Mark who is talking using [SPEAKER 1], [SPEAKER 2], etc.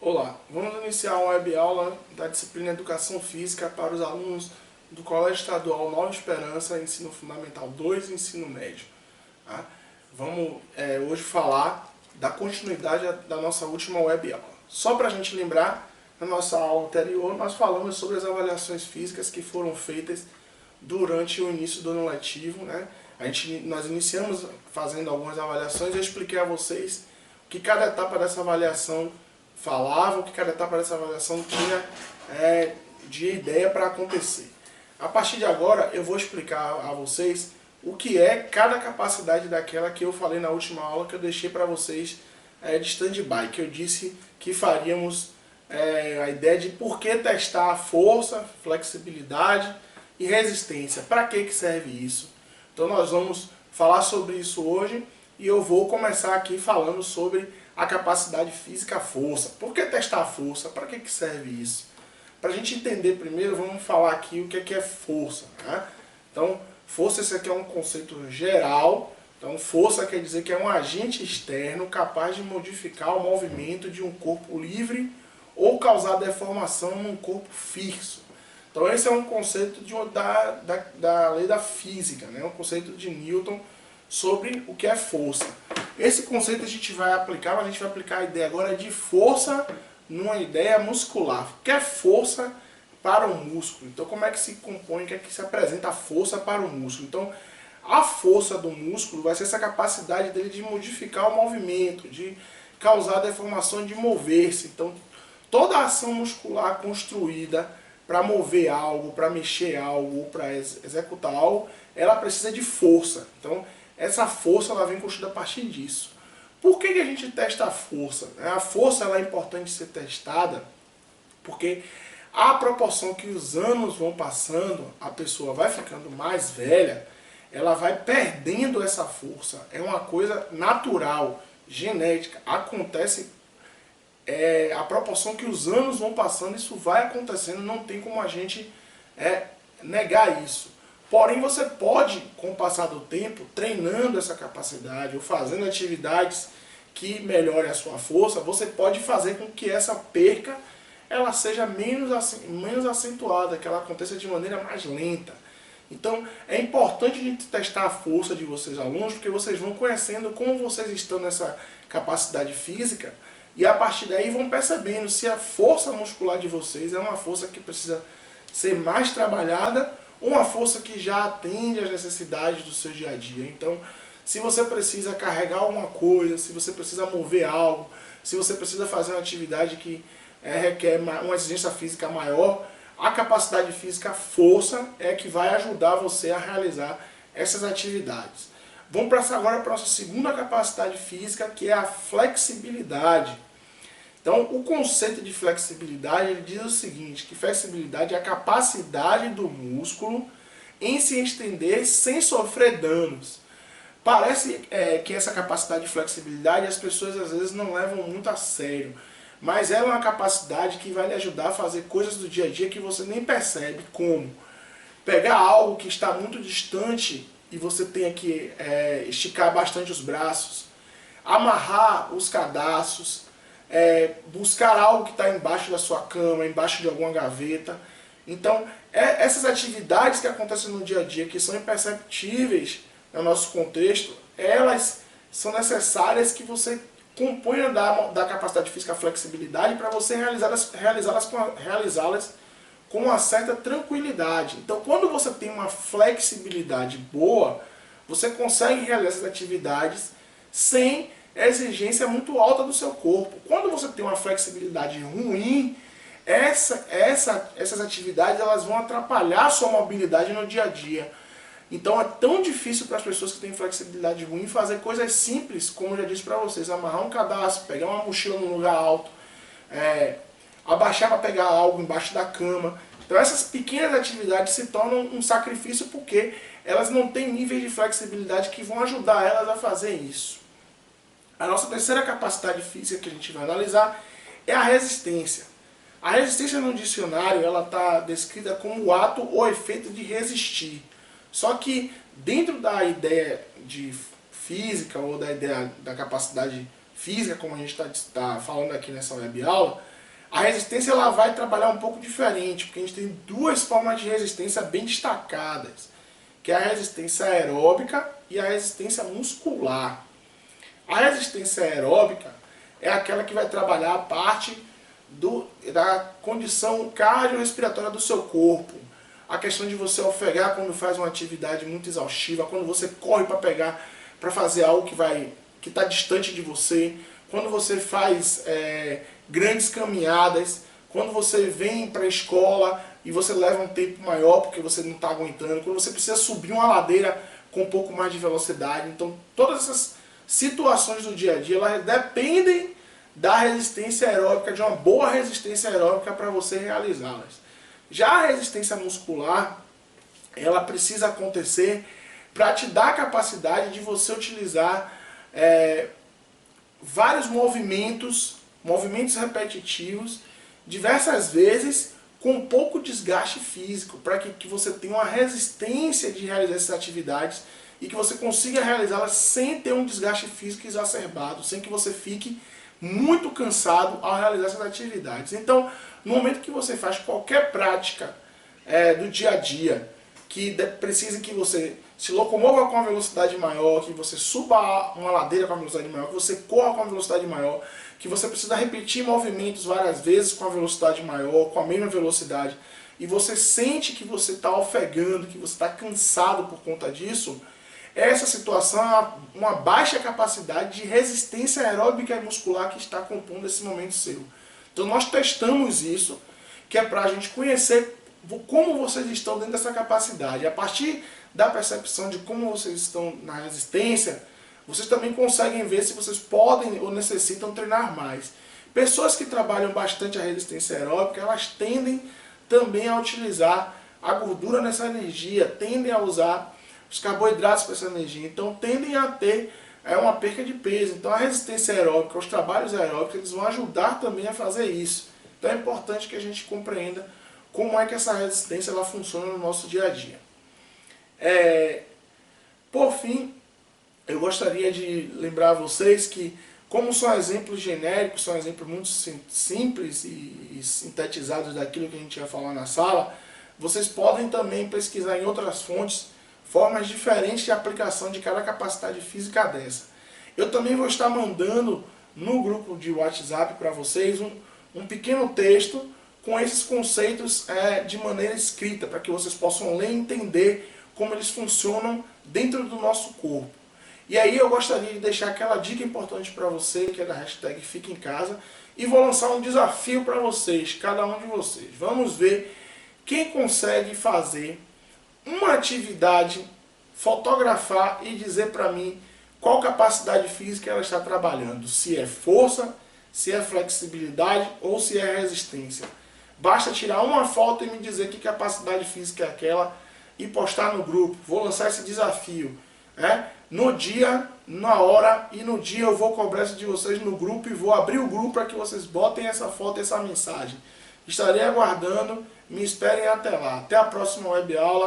[SPEAKER 1] Olá, vamos iniciar uma web aula da disciplina Educação Física para os alunos do Colégio Estadual Nova Esperança, Ensino Fundamental 2 e Ensino Médio. Tá? Vamos hoje falar da continuidade da nossa última web aula. Só para a gente lembrar, na nossa aula anterior nós falamos sobre as avaliações físicas que foram feitas durante o início do ano letivo. Né? Nós iniciamos fazendo algumas avaliações e eu expliquei a vocês que cada etapa dessa avaliação falava, o que cada etapa dessa avaliação tinha de ideia para acontecer. A partir de agora eu vou explicar a vocês o que é cada capacidade daquela que eu falei na última aula, que eu deixei para vocês de stand-by, que eu disse que faríamos a ideia de por que testar a força, flexibilidade e resistência. Para que serve isso? Então nós vamos falar sobre isso hoje e eu vou começar aqui falando sobre a capacidade física, a força. Por que testar a força? Para que serve isso? Para a gente entender primeiro, vamos falar aqui o que é força. Né? Então, força, esse aqui é um conceito geral. Então, força quer dizer que é um agente externo capaz de modificar o movimento de um corpo livre ou causar deformação num corpo fixo. Então, esse é um conceito da lei da física, né? Um conceito de Newton sobre o que é força. Esse conceito a gente vai aplicar, mas a gente vai aplicar a ideia agora de força numa ideia muscular. O que é força para o músculo? Então, como é que se compõe, o que é que se apresenta a força para o músculo? Então, a força do músculo vai ser essa capacidade dele de modificar o movimento, de causar deformação, de mover-se. Então, toda a ação muscular construída para mover algo, para mexer algo, para executar algo, ela precisa de força. Então, essa força ela vem construída a partir disso. Por que a gente testa a força? A força ela é importante ser testada porque à proporção que os anos vão passando, a pessoa vai ficando mais velha, ela vai perdendo essa força. É uma coisa natural, genética. Acontece à proporção que os anos vão passando, isso vai acontecendo, não tem como a gente negar isso. Porém, você pode, com o passar do tempo, treinando essa capacidade ou fazendo atividades que melhorem a sua força, você pode fazer com que essa perca ela seja menos acentuada, que ela aconteça de maneira mais lenta. Então, é importante a gente testar a força de vocês alunos, porque vocês vão conhecendo como vocês estão nessa capacidade física e a partir daí vão percebendo se a força muscular de vocês é uma força que precisa ser mais trabalhada, uma força que já atende às necessidades do seu dia a dia. Então, se você precisa carregar alguma coisa, se você precisa mover algo, se você precisa fazer uma atividade que requer uma exigência física maior, a capacidade física, a força, é que vai ajudar você a realizar essas atividades. Vamos passar agora para a nossa segunda capacidade física, que é a flexibilidade. Então, o conceito de flexibilidade ele diz o seguinte, que flexibilidade é a capacidade do músculo em se estender sem sofrer danos. Parece que essa capacidade de flexibilidade as pessoas às vezes não levam muito a sério, mas ela é uma capacidade que vai lhe ajudar a fazer coisas do dia a dia que você nem percebe, como pegar algo que está muito distante e você tenha que esticar bastante os braços, amarrar os cadarços, buscar algo que está embaixo da sua cama, embaixo de alguma gaveta. Então, essas atividades que acontecem no dia a dia, que são imperceptíveis no nosso contexto, elas são necessárias que você componha da capacidade física a flexibilidade para você realizá-las com uma certa tranquilidade. Então, quando você tem uma flexibilidade boa, você consegue realizar essas atividades sem exigência muito alta do seu corpo. Quando você tem uma flexibilidade ruim, essas atividades elas vão atrapalhar a sua mobilidade no dia a dia. Então é tão difícil para as pessoas que têm flexibilidade ruim fazer coisas simples, como eu já disse para vocês, amarrar um cadastro, pegar uma mochila num lugar alto, abaixar para pegar algo embaixo da cama. Então essas pequenas atividades se tornam um sacrifício porque elas não têm níveis de flexibilidade que vão ajudar elas a fazer isso. A nossa terceira capacidade física que a gente vai analisar é a resistência. A resistência no dicionário ela está descrita como o ato ou efeito de resistir. Só que dentro da ideia de física ou da ideia da capacidade física, como a gente está falando aqui nessa web aula, A resistência ela vai trabalhar um pouco diferente, porque a gente tem duas formas de resistência bem destacadas, que é a resistência aeróbica e a resistência muscular. A resistência aeróbica é aquela que vai trabalhar a parte da condição cardiorrespiratória do seu corpo. A questão de você ofegar quando faz uma atividade muito exaustiva, quando você corre para fazer algo que está distante de você, quando você faz grandes caminhadas, quando você vem para a escola e você leva um tempo maior porque você não está aguentando, quando você precisa subir uma ladeira com um pouco mais de velocidade. Então, todas essas situações do dia a dia, elas dependem da resistência aeróbica, de uma boa resistência aeróbica para você realizá-las. Já a resistência muscular, ela precisa acontecer para te dar a capacidade de você utilizar vários movimentos repetitivos, diversas vezes, com pouco desgaste físico, para que você tenha uma resistência de realizar essas atividades e que você consiga realizá-las sem ter um desgaste físico exacerbado, sem que você fique muito cansado ao realizar essas atividades. Então, no momento que você faz qualquer prática do dia a dia, que precisa que você se locomova com uma velocidade maior, que você suba uma ladeira com uma velocidade maior, que você corra com uma velocidade maior, que você precisa repetir movimentos várias vezes com a velocidade maior, com a mesma velocidade, e você sente que você está ofegando, que você está cansado por conta disso, essa situação é uma baixa capacidade de resistência aeróbica e muscular que está compondo esse momento seu. Então nós testamos isso, que é para a gente conhecer como vocês estão dentro dessa capacidade. A partir da percepção de como vocês estão na resistência, vocês também conseguem ver se vocês podem ou necessitam treinar mais. Pessoas que trabalham bastante a resistência aeróbica, elas tendem também a utilizar a gordura nessa energia, tendem a usar os carboidratos para essa energia, então tendem a ter uma perca de peso. Então a resistência aeróbica, os trabalhos aeróbicos, eles vão ajudar também a fazer isso. Então é importante que a gente compreenda como é que essa resistência ela funciona no nosso dia a dia. Por fim, eu gostaria de lembrar a vocês que, como são exemplos genéricos, são exemplos muito simples e sintetizados daquilo que a gente vai falar na sala, vocês podem também pesquisar em outras fontes formas diferentes de aplicação de cada capacidade física dessa. Eu também vou estar mandando no grupo de WhatsApp para vocês um pequeno texto com esses conceitos de maneira escrita, para que vocês possam ler e entender como eles funcionam dentro do nosso corpo. E aí eu gostaria de deixar aquela dica importante para você, que é da hashtag Fica em Casa, e vou lançar um desafio para vocês, cada um de vocês. Vamos ver quem consegue fazer uma atividade, fotografar e dizer para mim qual capacidade física ela está trabalhando. Se é força, se é flexibilidade ou se é resistência. Basta tirar uma foto e me dizer que capacidade física é aquela e postar no grupo. Vou lançar esse desafio. No dia, na hora e no dia eu vou cobrar isso de vocês no grupo e vou abrir o grupo para que vocês botem essa foto e essa mensagem. Estarei aguardando, me esperem até lá. Até a próxima web aula.